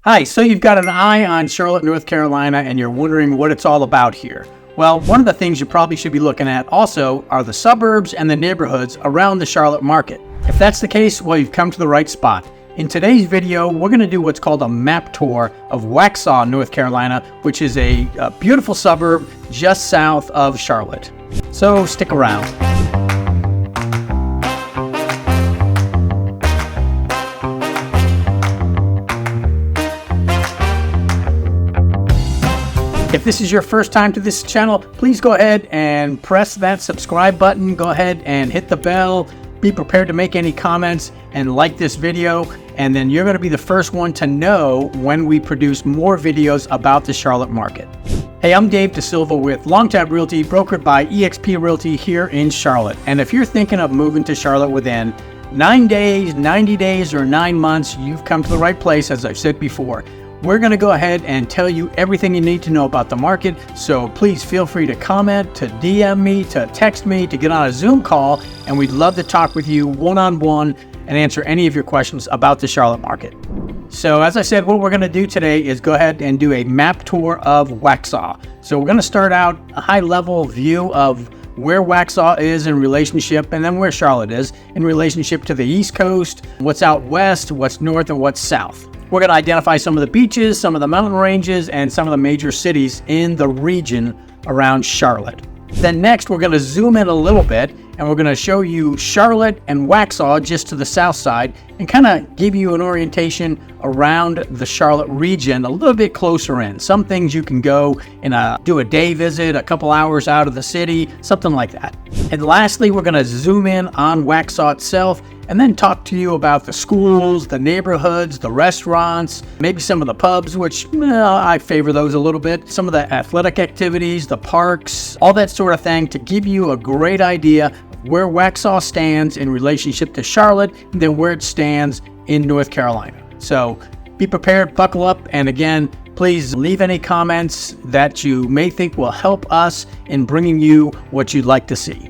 Hi, so you've got an eye on Charlotte, North Carolina, and you're wondering what it's all about here. Well, one of the things you probably should be looking at also are the suburbs and the neighborhoods around the Charlotte market. If that's the case, well, you've come to the right spot. In today's video, we're going to do what's called a map tour of Waxhaw, North Carolina, which is a beautiful suburb just south of Charlotte. So stick around. If this is your first time to this channel, please go ahead and press that subscribe button. Go ahead and hit the bell. Be prepared to make any comments and like this video. And then you're going to be the first one to know when we produce more videos about the Charlotte market. Hey, I'm Dave DeSilva with Longtab Realty, brokered by eXp Realty here in Charlotte. And if you're thinking of moving to Charlotte within 9 days, 90 days, or 9 months, you've come to the right place, as I've said before. We're going to go ahead and tell you everything you need to know about the market, so please feel free to comment, to DM me, to text me, to get on a Zoom call, and we'd love to talk with you one-on-one and answer any of your questions about the Charlotte market. So as I said, what we're going to do today is go ahead and do a map tour of Waxhaw. So we're going to start out a high-level view of where Waxhaw is in relationship, and then where Charlotte is in relationship to the East Coast, what's out west, what's north, and what's south. We're going to identify some of the beaches, some of the mountain ranges, and some of the major cities in the region around Charlotte. Then next, we're going to zoom in a little bit, and we're going to show you Charlotte and Waxhaw just to the south side, and kind of give you an orientation around the Charlotte region a little bit closer in. Some things you can go and do a day visit, a couple hours out of the city, something like that. And lastly, we're going to zoom in on Waxhaw itself, and then talk to you about the schools, the neighborhoods, the restaurants, maybe some of the pubs, which I favor those a little bit, some of the athletic activities, the parks, all that sort of thing, to give you a great idea of where Waxhaw stands in relationship to Charlotte, and then where it stands in North Carolina. So be prepared, buckle up, and again, please leave any comments that you may think will help us in bringing you what you'd like to see.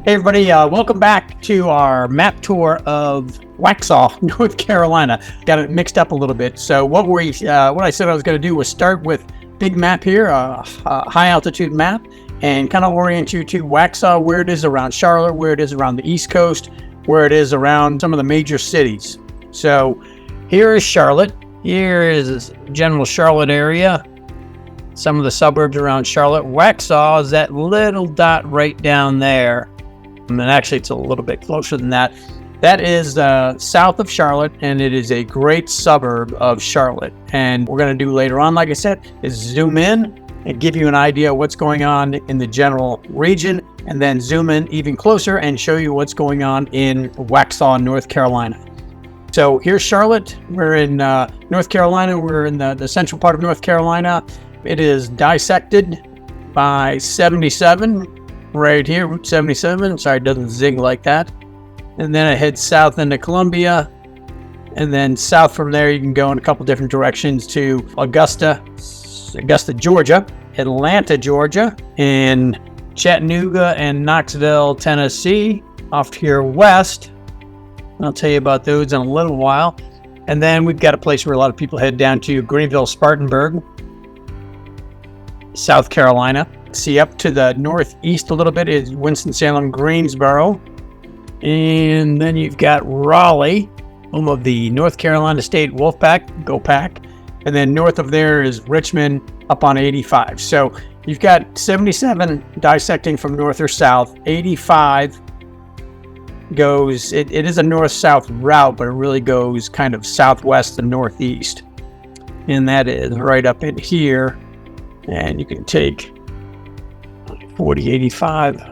Hey everybody, welcome back to our map tour of Waxhaw, North Carolina. Got it mixed up a little bit. So what I said I was going to do was start with big map here, a high altitude map, and kind of orient you to Waxhaw, where it is around Charlotte, where it is around the East Coast, where it is around some of the major cities. So here is Charlotte. Here is general Charlotte area. Some of the suburbs around Charlotte. Waxhaw is that little dot right down there. And actually, it's a little bit closer than that. That is south of Charlotte, and it is a great suburb of Charlotte. And what we're going to do later on, like I said, is zoom in and give you an idea of what's going on in the general region, and then zoom in even closer and show you what's going on in Waxhaw, North Carolina. So here's Charlotte. We're in North Carolina. We're in the central part of North Carolina. It is dissected by 77 right here, Route 77. Sorry, it doesn't zig like that. And then it heads south into Columbia. And then south from there, you can go in a couple different directions to Augusta, Georgia, Atlanta, Georgia, and Chattanooga and Knoxville, Tennessee, off here west. I'll tell you about those in a little while. And then we've got a place where a lot of people head down to Greenville, Spartanburg, South Carolina. See, up to the northeast a little bit is Winston-Salem, Greensboro. And then you've got Raleigh, home of the North Carolina State Wolfpack, Go Pack. And then north of there is Richmond up on 85. So you've got 77 dissecting from north or south. 85 goes, it is a north-south route, but it really goes kind of southwest and northeast. And that is right up in here. And you can take 4085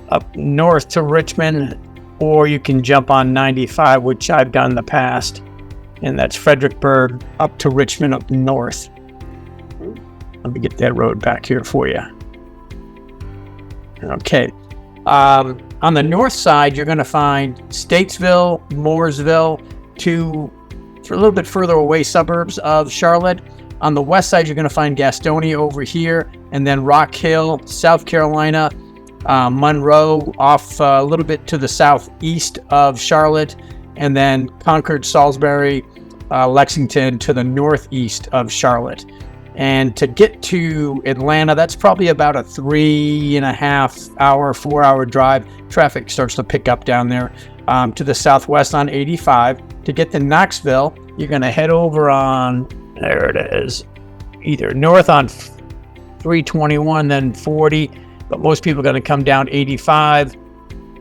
up north to Richmond, or you can jump on 95, which I've done in the past, and that's Fredericksburg up to Richmond up north. Let me get that road back here for you. Okay. On the north side, you're going to find Statesville, Mooresville, two a little bit further away suburbs of Charlotte. On the west side, you're going to find Gastonia over here, and then Rock Hill, South Carolina, Monroe off a little bit to the southeast of Charlotte, and then Concord, Salisbury, Lexington to the northeast of Charlotte. And to get to Atlanta, that's probably about a 3.5 hour, 4 hour drive. Traffic starts to pick up down there. To the southwest on 85. To get to Knoxville, you're going to head over on, there it is, either north on 321, then 40. But most people are going to come down 85,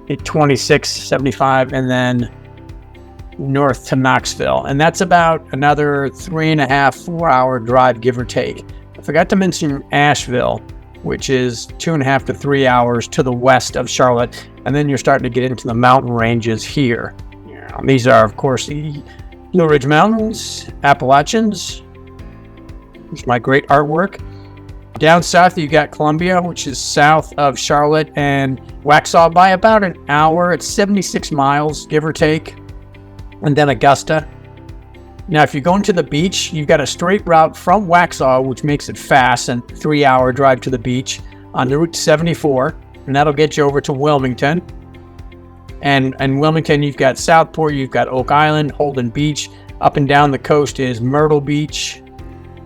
hit 26, 75, and then north to Knoxville. And that's about another 3.5, 4 hour drive, give or take. I forgot to mention Asheville, which is 2.5 to 3 hours to the west of Charlotte. And then you're starting to get into the mountain ranges here. These are, of course, the Blue Ridge Mountains, Appalachians. It's my great artwork. Down south, you got Columbia, which is south of Charlotte, and Waxhaw by about an hour. It's 76 miles, give or take. And then Augusta. Now, if you're going to the beach, you've got a straight route from Waxhaw, which makes it fast, and 3 hour drive to the beach on Route 74, and that'll get you over to Wilmington. And Wilmington, you've got Southport, you've got Oak Island, Holden Beach. Up and down the coast is Myrtle Beach.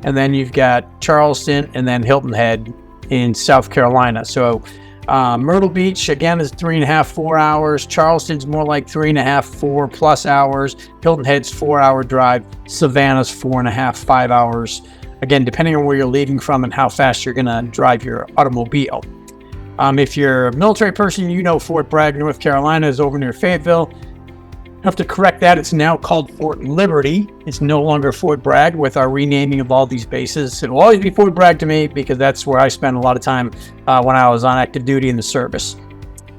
And then you've got Charleston and then Hilton Head in South Carolina. So Myrtle Beach, again, is 3.5, 4 hours. Charleston's more like 3.5, 4+ hours. Hilton Head's 4 hour drive. Savannah's 4.5, 5 hours. Again, depending on where you're leaving from and how fast you're going to drive your automobile. If you're a military person, you know Fort Bragg, North Carolina is over near Fayetteville. I have to correct that. It's now called Fort Liberty. It's no longer Fort Bragg with our renaming of all these bases. It will always be Fort Bragg to me because that's where I spent a lot of time when I was on active duty in the service.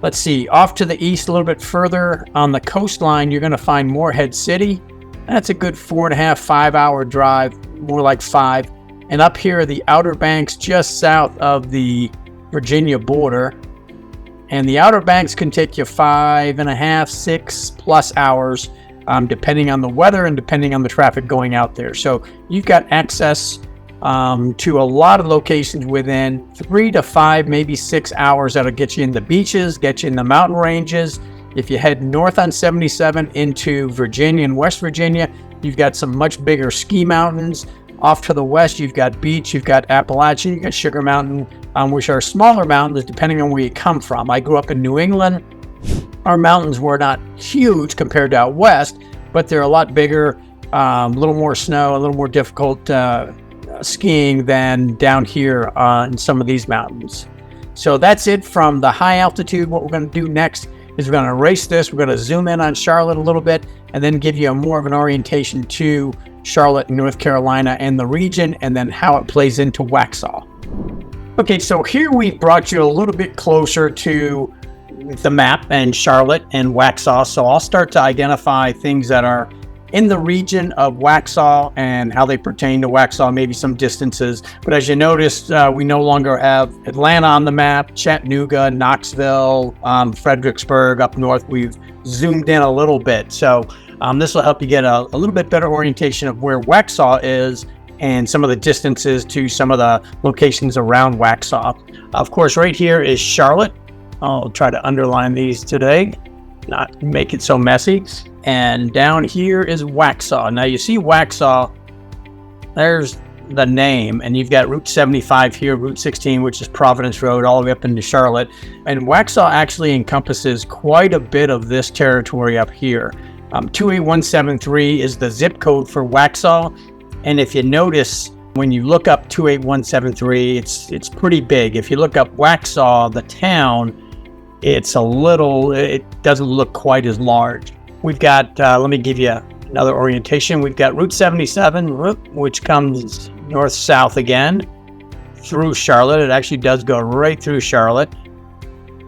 Let's see. Off to the east a little bit further on the coastline, you're going to find Morehead City. That's a good 4.5, 5 hour drive, more like 5. And up here are the Outer Banks just south of the Virginia border, and the Outer Banks can take you 5.5, 6+ hours, depending on the weather and depending on the traffic going out there. So you've got access to a lot of locations within 3 to 5, maybe 6 hours that'll get you in the beaches, get you in the mountain ranges. If you head north on 77 into Virginia and West Virginia, you've got some much bigger ski mountains. Off to the west, you've got beach, you've got Appalachian, you've got Sugar Mountain, which are smaller mountains depending on where you come from. I grew up in New England. Our mountains were not huge compared to out west, but they're a lot bigger, a little more snow, a little more difficult skiing than down here on some of these mountains. So that's it from the high altitude. What we're going to do next is we're going to erase this. We're going to zoom in on Charlotte a little bit and then give you more of an orientation to Charlotte, North Carolina, and the region, and then how it plays into Waxhaw. Okay, so here we brought you a little bit closer to the map and Charlotte and Waxhaw. So I'll start to identify things that are in the region of Waxhaw and how they pertain to Waxhaw, maybe some distances. But as you noticed, we no longer have Atlanta on the map, Chattanooga, Knoxville, Fredericksburg up north. We've zoomed in a little bit. So this will help you get a little bit better orientation of where Waxhaw is and some of the distances to some of the locations around Waxhaw. Of course, right here is Charlotte. I'll try to underline these today, not make it so messy. And down here is Waxhaw. Now you see Waxhaw, there's the name, and you've got Route 75 here, Route 16, which is Providence Road, all the way up into Charlotte. And Waxhaw actually encompasses quite a bit of this territory up here. 28173 is the zip code for Waxhaw. And if you notice, when you look up 28173, it's pretty big. If you look up Waxhaw, the town, it doesn't look quite as large. We've got, let me give you another orientation. We've got Route 77, which comes north-south again through Charlotte. It actually does go right through Charlotte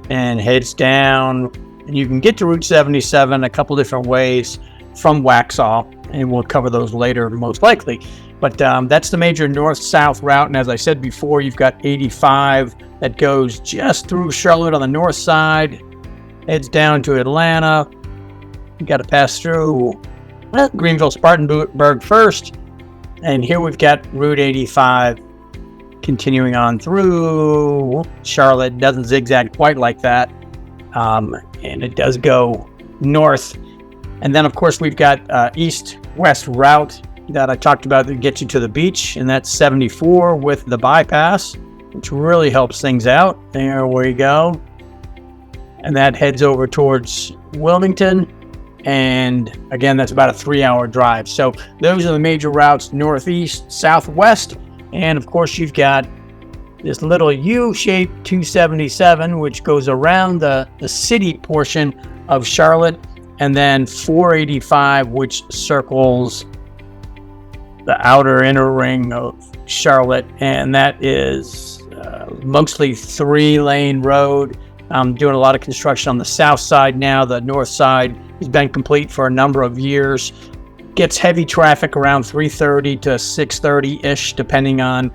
and heads down. You can get to Route 77 a couple different ways from Waxhaw, and we'll cover those later most likely. But that's the major north-south route. And as I said before, you've got 85 that goes just through Charlotte on the north side, heads down to Atlanta. You got to pass through Greenville, Spartanburg first. And here we've got Route 85 continuing on through Charlotte. Doesn't zigzag quite like that. And it does go north. And then, of course, we've got east-west route that I talked about that gets you to the beach, and that's 74 with the bypass, which really helps things out. There we go. And that heads over towards Wilmington. And again, that's about a 3-hour drive. So those are the major routes: northeast, southwest. And of course, you've got this little U-shaped 277, which goes around the city portion of Charlotte, and then 485, which circles the outer inner ring of Charlotte. And that is mostly 3-lane road. I'm doing a lot of construction on the south side now. The north side has been complete for a number of years. Gets heavy traffic around 3:30 to 6:30-ish, depending on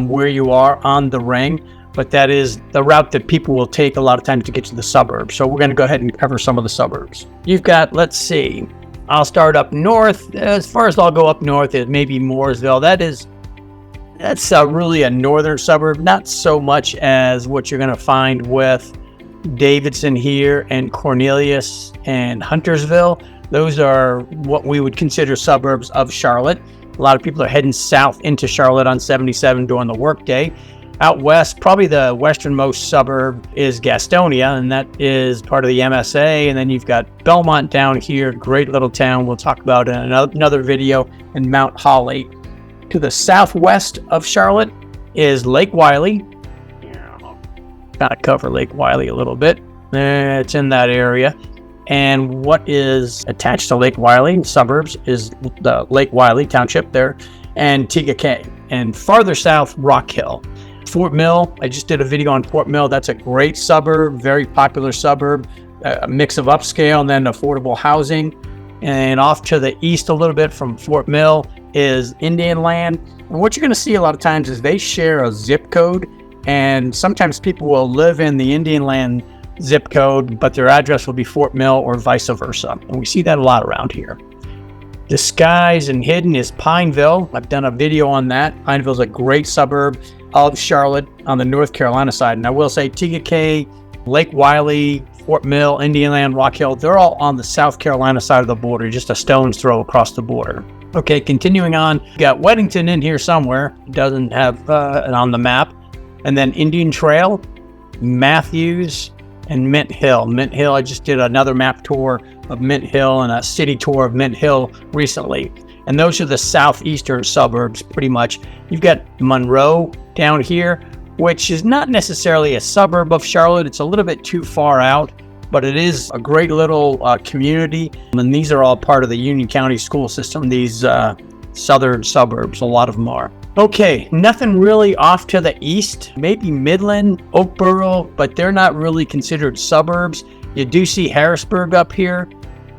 where you are on the ring. But that is the route that people will take a lot of times to get to the suburbs. So we're going to go ahead and cover some of the suburbs. You've got, let's see, I'll start up north. As far as I'll go up north is maybe Mooresville. That's really a northern suburb, not so much as what you're going to find with Davidson here and Cornelius and Huntersville. Those are what we would consider suburbs of Charlotte. A lot of people are heading south into Charlotte on 77 during the workday. Out west, probably the westernmost suburb is Gastonia, and that is part of the MSA. And then you've got Belmont down here, great little town we'll talk about in another video, and Mount Holly. To the southwest of Charlotte is Lake Wylie. Kind of cover Lake Wylie a little bit. It's in that area. And what is attached to Lake Wylie suburbs is the Lake Wylie Township there, and Tigakay. And farther south, Rock Hill. Fort Mill, I just did a video on Fort Mill. That's a great suburb, very popular suburb, a mix of upscale and then affordable housing. And off to the east a little bit from Fort Mill is Indian Land. And what you're going to see a lot of times is they share a zip code. And sometimes people will live in the Indian Land zip code, but their address will be Fort Mill or vice versa. And we see that a lot around here. Disguised and hidden is Pineville. I've done a video on that. Pineville is a great suburb of Charlotte on the North Carolina side. And I will say Tigakay, Lake Wylie, Fort Mill, Indian Land, Rock Hill, they're all on the South Carolina side of the border, just a stone's throw across the border. Okay, continuing on, got Weddington in here somewhere. It doesn't have it on the map. And then Indian Trail, Matthews, and Mint Hill. Mint Hill, I just did another map tour of Mint Hill and a city tour of Mint Hill recently. And those are the southeastern suburbs, pretty much. You've got Monroe down here, which is not necessarily a suburb of Charlotte. It's a little bit too far out, but it is a great little community. And these are all part of the Union County school system, these southern suburbs, a lot of them are. Okay, nothing really off to the east, maybe Midland, Oakboro, but they're not really considered suburbs. You do see Harrisburg up here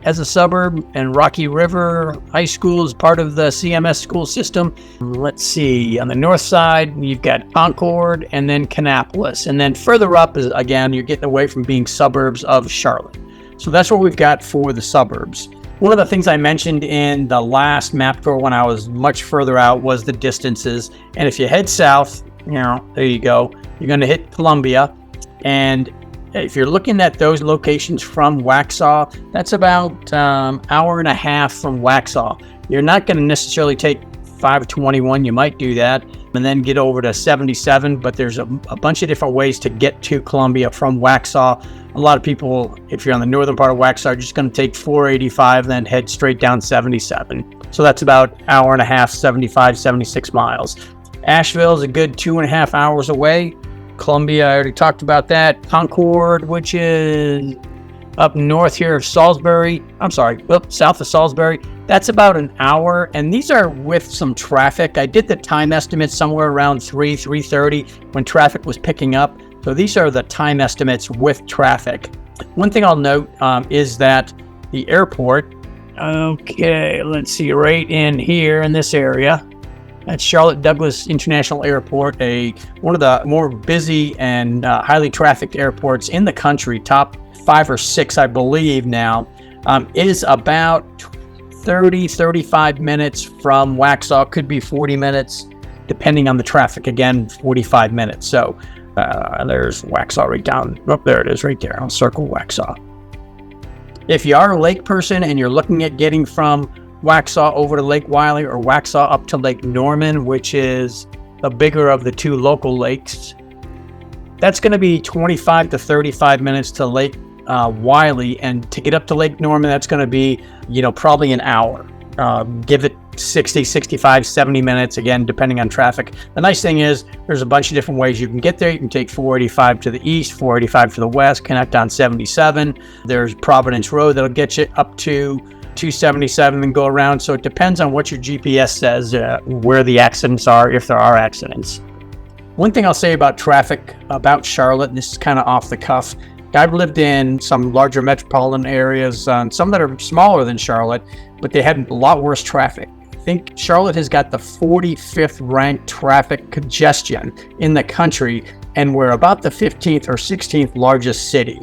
as a suburb, and Rocky River High School is part of the CMS school system. Let's see, on the north side, you've got Concord and then Kannapolis. And then further up is, again, you're getting away from being suburbs of Charlotte. So that's what we've got for the suburbs. One of the things I mentioned in the last map tour when I was much further out was the distances. And if you head south, there you go, you're going to hit Columbia. And if you're looking at those locations from Waxhaw, that's about hour and a half from Waxhaw. You're not going to necessarily take 521, you might do that, and then get over to 77, but there's a bunch of different ways to get to Columbia from Waxhaw. A lot of people, if you're on the northern part of Waxhaw, are just going to take 485, then head straight down 77. So that's about hour and a half, 75, 76 miles. Asheville is a good 2.5 hours away. Columbia, I already talked about that. Concord, which is up north here of Salisbury, south of Salisbury, that's about an hour. And these are with some traffic. I did the time estimate somewhere around 3:30 when traffic was picking up. So these are the time estimates with traffic. One thing I'll note is that the airport, okay, let's see, right in here in this area, that's Charlotte Douglas International Airport, one of the more busy and highly trafficked airports in the country, top 5 or 6, I believe now, is about 30-35 minutes from Waxhaw. Could be 40 minutes, depending on the traffic. Again, 45 minutes. So there's Waxhaw right down. Oh, there it is right there. I'll circle Waxhaw. If you are a lake person and you're looking at getting from Waxhaw over to Lake Wylie, or Waxhaw up to Lake Norman, which is the bigger of the two local lakes, that's going to be 25 to 35 minutes to Lake Wylie, and to get up to Lake Norman, that's going to be, probably an hour. Give it 60, 65, 70 minutes, again, depending on traffic. The nice thing is there's a bunch of different ways you can get there. You can take 485 to the east, 485 to the west, connect on 77. There's Providence Road that'll get you up to 277 and go around. So it depends on what your GPS says, where the accidents are, if there are accidents. One thing I'll say about traffic about Charlotte, and this is kind of off the cuff, I've lived in some larger metropolitan areas, some that are smaller than Charlotte, but they had a lot worse traffic. I think Charlotte has got the 45th ranked traffic congestion in the country, and we're about the 15th or 16th largest city.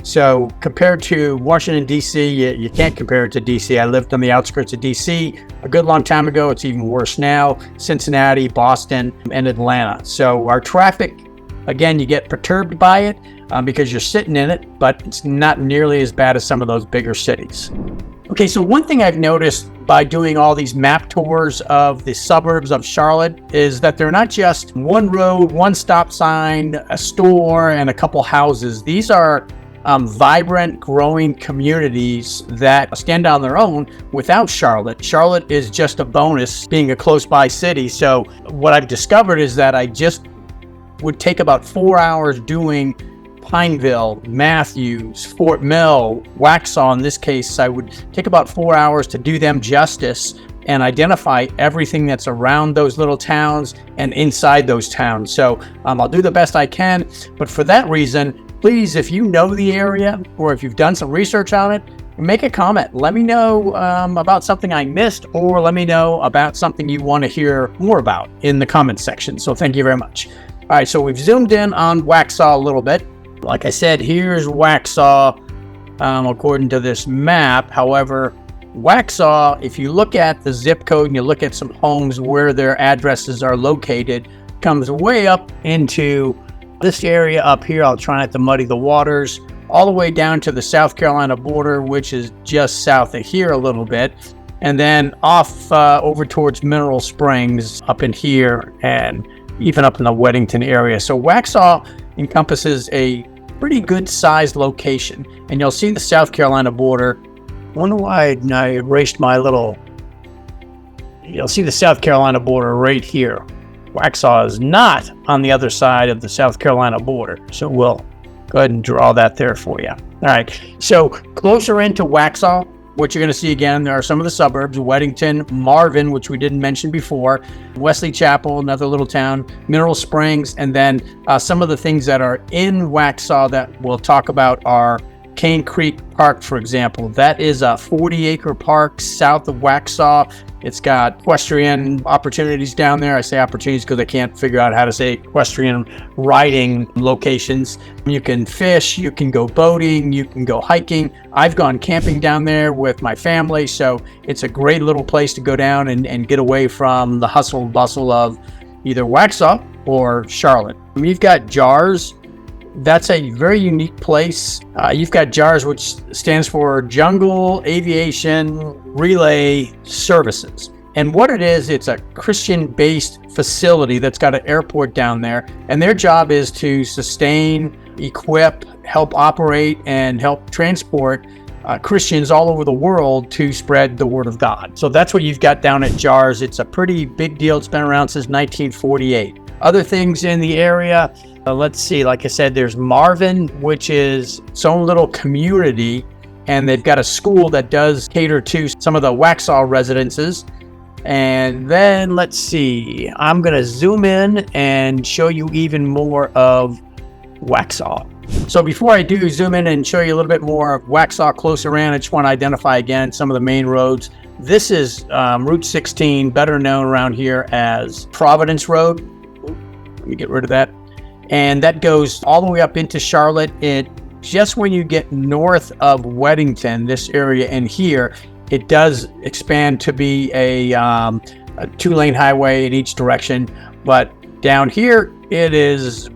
So compared to Washington, D.C., you can't compare it to D.C. I lived on the outskirts of D.C. a good long time ago. It's even worse now. Cincinnati, Boston, and Atlanta. So our traffic, again, you get perturbed by it because you're sitting in it, but it's not nearly as bad as some of those bigger cities. Okay, so one thing I've noticed by doing all these map tours of the suburbs of Charlotte is that they're not just one road, one stop sign, a store, and a couple houses. These are vibrant, growing communities that stand on their own without Charlotte. Charlotte is just a bonus, being a close-by city. So what I've discovered is that I just would take about 4 hours doing Pineville, Matthews, Fort Mill, Waxhaw. In this case, I would take about 4 hours to do them justice and identify everything that's around those little towns and inside those towns. So I'll do the best I can, but for that reason, please, if you know the area or if you've done some research on it, make a comment. Let me know about something I missed, or let me know about something you want to hear more about in the comments section. So thank you very much. All right, so we've zoomed in on Waxhaw a little bit. Like I said, here's Waxhaw according to this map. However, Waxhaw, if you look at the zip code and you look at some homes where their addresses are located, comes way up into this area up here. I'll try not to muddy the waters, all the way down to the South Carolina border, which is just south of here a little bit, and then off over towards Mineral Springs up in here, and even up in the Weddington area. So Waxhaw encompasses a pretty good sized location, and you'll see the South Carolina border. I wonder why I erased my little, you'll see the South Carolina border right here. Waxhaw is not on the other side of the South Carolina border, so we'll go ahead and draw that there for you. All right, so closer into Waxhaw, what you're going to see again, there are some of the suburbs: Weddington, Marvin, which we didn't mention before, Wesley Chapel, another little town, Mineral Springs, and then some of the things that are in Waxhaw that we'll talk about are Cane Creek Park, for example. That is a 40-acre park south of Waxhaw. It's got equestrian opportunities down there. I say opportunities because I can't figure out how to say equestrian riding locations. You can fish, you can go boating, you can go hiking. I've gone camping down there with my family, so it's a great little place to go down and get away from the hustle and bustle of either Waxhaw or Charlotte. You've got JARS. That's a very unique place. You've got JARS, which stands for Jungle Aviation Relay Services. And what it is, it's a Christian-based facility that's got an airport down there. And their job is to sustain, equip, help operate, and help transport Christians all over the world to spread the word of God. So that's what you've got down at JARS. It's a pretty big deal. It's been around since 1948. Other things in the area, let's see, like I said, there's Marvin, which is its own little community, and they've got a school that does cater to some of the Waxhaw residences. And then let's see, I'm going to zoom in and show you even more of Waxhaw. So before I do zoom in and show you a little bit more of Waxhaw closer in, I just want to identify again some of the main roads. This is Route 16, better known around here as Providence Road. Let me get rid of that. And that goes all the way up into Charlotte. It just when you get north of Weddington, this area in here, it does expand to be a 2-lane highway in each direction. But down here, it is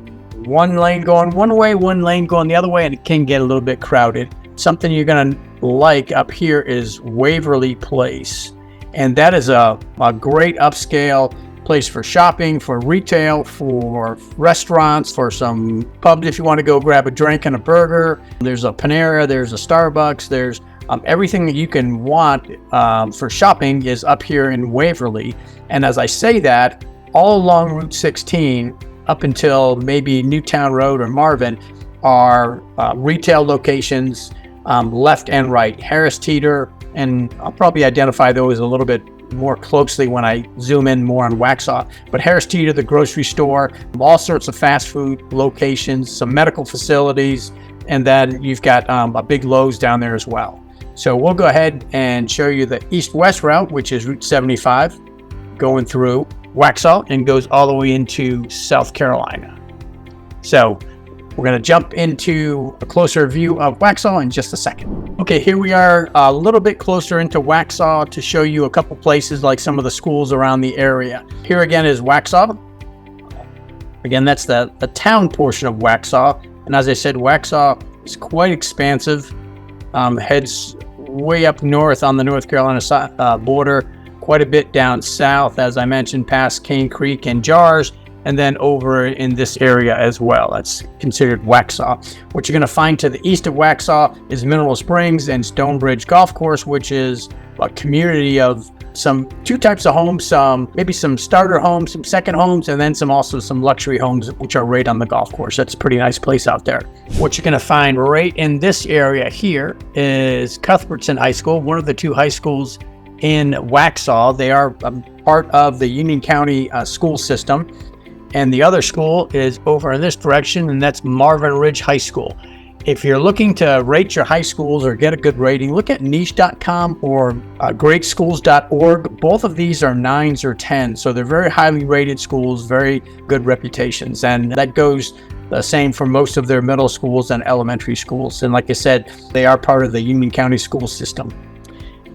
one lane going one way, one lane going the other way, and it can get a little bit crowded. Something you're going to like up here is Waverly Place. And that is a great upscale place for shopping, for retail, for restaurants, for some pubs if you want to go grab a drink and a burger. There's a Panera, there's a Starbucks, there's everything that you can want for shopping is up here in Waverly. And as I say that, all along Route 16 up until maybe Newtown Road or Marvin are retail locations, left and right. Harris Teeter, and I'll probably identify those a little bit more closely when I zoom in more on Waxhaw. But Harris Teeter, the grocery store, all sorts of fast food locations, some medical facilities, and then you've got a big Lowe's down there as well. So we'll go ahead and show you the east-west route, which is Route 75, going through Waxhaw and goes all the way into South Carolina. So we're going to jump into a closer view of Waxhaw in just a second. Okay, here we are a little bit closer into Waxhaw to show you a couple places like some of the schools around the area. Here again is Waxhaw. Again, that's the town portion of Waxhaw. And as I said, Waxhaw is quite expansive. Heads way up north on the North Carolina border, quite a bit down south, as I mentioned, past Cane Creek and Jars, and then over in this area as well. That's considered Waxhaw. What you're going to find to the east of Waxhaw is Mineral Springs and Stonebridge Golf Course, which is a community of two types of homes, maybe some starter homes, some second homes, and then also some luxury homes, which are right on the golf course. That's a pretty nice place out there. What you're going to find right in this area here is Cuthbertson High School, one of the two high schools in Waxhaw. They are part of the Union County school system. And the other school is over in this direction, and that's Marvin Ridge High School. If you're looking to rate your high schools or get a good rating, look at niche.com or greatschools.org. Both of these are 9s or 10s, so they're very highly rated schools, very good reputations. And that goes the same for most of their middle schools and elementary schools. And like I said, they are part of the Union County school system.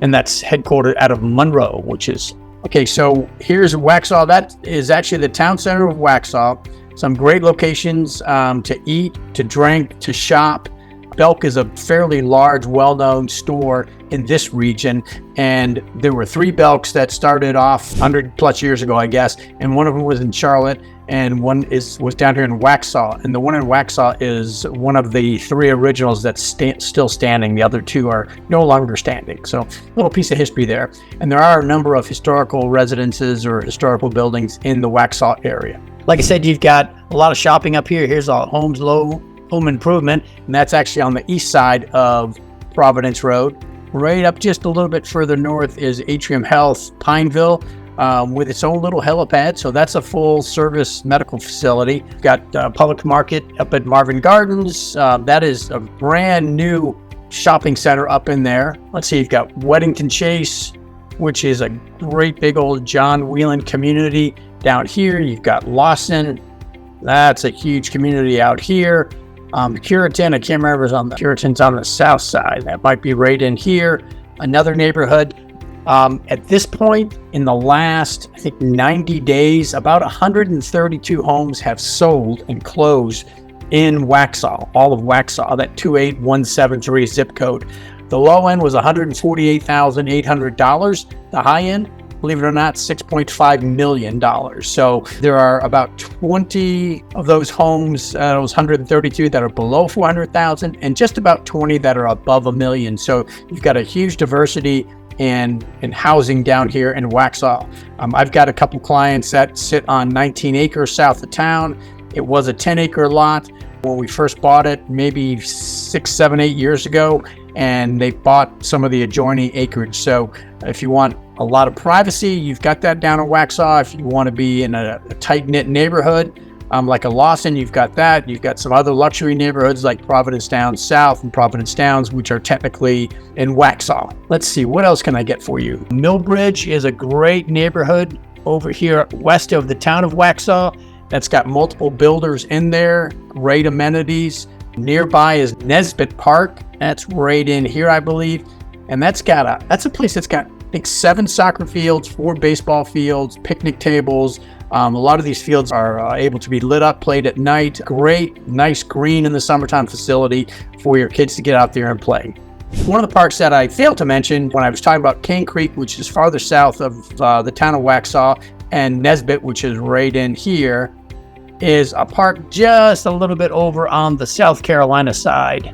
And that's headquartered out of Monroe, which is okay. So here's Waxhaw. That is actually the town center of Waxhaw. Some great locations to eat, to drink, to shop. Belk is a fairly large, well-known store in this region, and there were 3 Belks that started off 100 plus years ago, I guess, and one of them was in Charlotte, and one was down here in Waxhaw, and the one in Waxhaw is one of the 3 originals that's still standing. The other 2 are no longer standing. So a little piece of history there. And there are a number of historical residences or historical buildings in the Waxhaw area. Like I said, you've got a lot of shopping up here. Here's a Home Improvement, and that's actually on the east side of Providence Road. Right up just a little bit further north is Atrium Health Pineville, with its own little helipad. So that's a full service medical facility. Got Public Market up at Marvin Gardens. That is a brand new shopping center up in there. Let's see, you've got Weddington Chase, which is a great big old John Whelan community. Down here, you've got Lawson. That's a huge community out here. Puritan, I can't remember if it's on the Puritan's on the south side. That might be right in here. Another neighborhood. At this point in the last, I think 90 days, about 132 homes have sold and closed in Waxhaw, all of Waxhaw, that 28173 zip code. The low end was $148,800. The high end, believe it or not, $6.5 million. So there are about 20 of those homes, those 132 that are below 400,000, and just about 20 that are above $1 million. So you've got a huge diversity in housing down here in Waxhaw. I've got a couple clients that sit on 19 acres south of town. It was a 10-acre lot when we first bought it, maybe 6, 7, 8 years ago, and they bought some of the adjoining acreage. So if you want a lot of privacy, you've got that down in Waxhaw. If you want to be in a tight-knit neighborhood, like a Lawson, you've got that. You've got some other luxury neighborhoods like Providence Downs South and Providence Downs, which are technically in Waxhaw. Let's see, what else can I get for you? Millbridge is a great neighborhood over here west of the town of Waxhaw. That's got multiple builders in there, great amenities. Nearby is Nesbitt Park. That's right in here, I believe. And that's a place that's got, I think, 7 soccer fields, 4 baseball fields, picnic tables. A lot of these fields are able to be lit up, played at night. Great, nice green in the summertime facility for your kids to get out there and play. One of the parks that I failed to mention when I was talking about Cane Creek, which is farther south of the town of Waxhaw, and Nesbitt, which is right in here, is a park just a little bit over on the South Carolina side,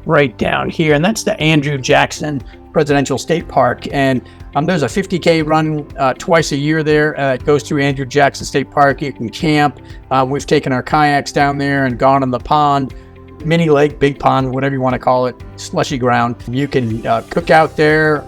right down here, and that's the Andrew Jackson Presidential State Park. And there's a 50K run twice a year there. It goes through Andrew Jackson State Park. You can camp. We've taken our kayaks down there and gone in the pond, mini lake, big pond, whatever you want to call it, slushy ground. You can cook out there.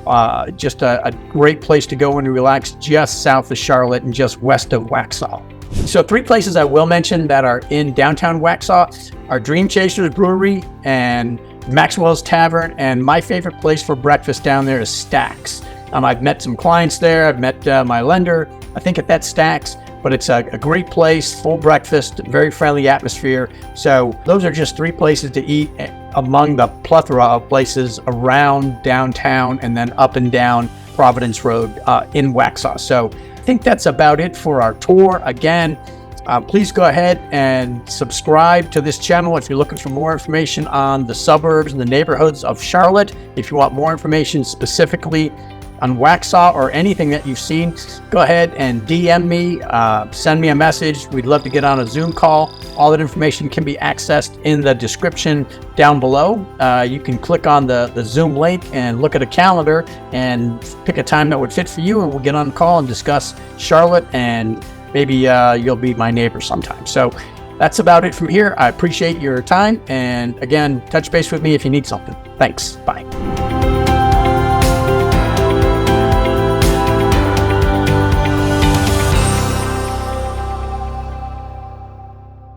Just a great place to go and relax, just south of Charlotte and just west of Waxhaw. So 3 places I will mention that are in downtown Waxhaw are Dream Chasers Brewery and Maxwell's Tavern, and my favorite place for breakfast down there is Stacks. I've met some clients there. I've met my lender, I think, at that Stacks, but it's a great place, full breakfast, very friendly atmosphere. So those are just 3 places to eat among the plethora of places around downtown and then up and down Providence Road in Waxhaw. So I think that's about it for our tour. Again, please go ahead and subscribe to this channel if you're looking for more information on the suburbs and the neighborhoods of Charlotte. If you want more information specifically on Waxhaw or anything that you've seen, go ahead and DM me, send me a message. We'd love to get on a Zoom call. All that information can be accessed in the description down below. You can click on the Zoom link and look at a calendar and pick a time that would fit for you, and we'll get on the call and discuss Charlotte, and maybe you'll be my neighbor sometime. So that's about it from here. I appreciate your time, and again, touch base with me if you need something. Thanks. Bye.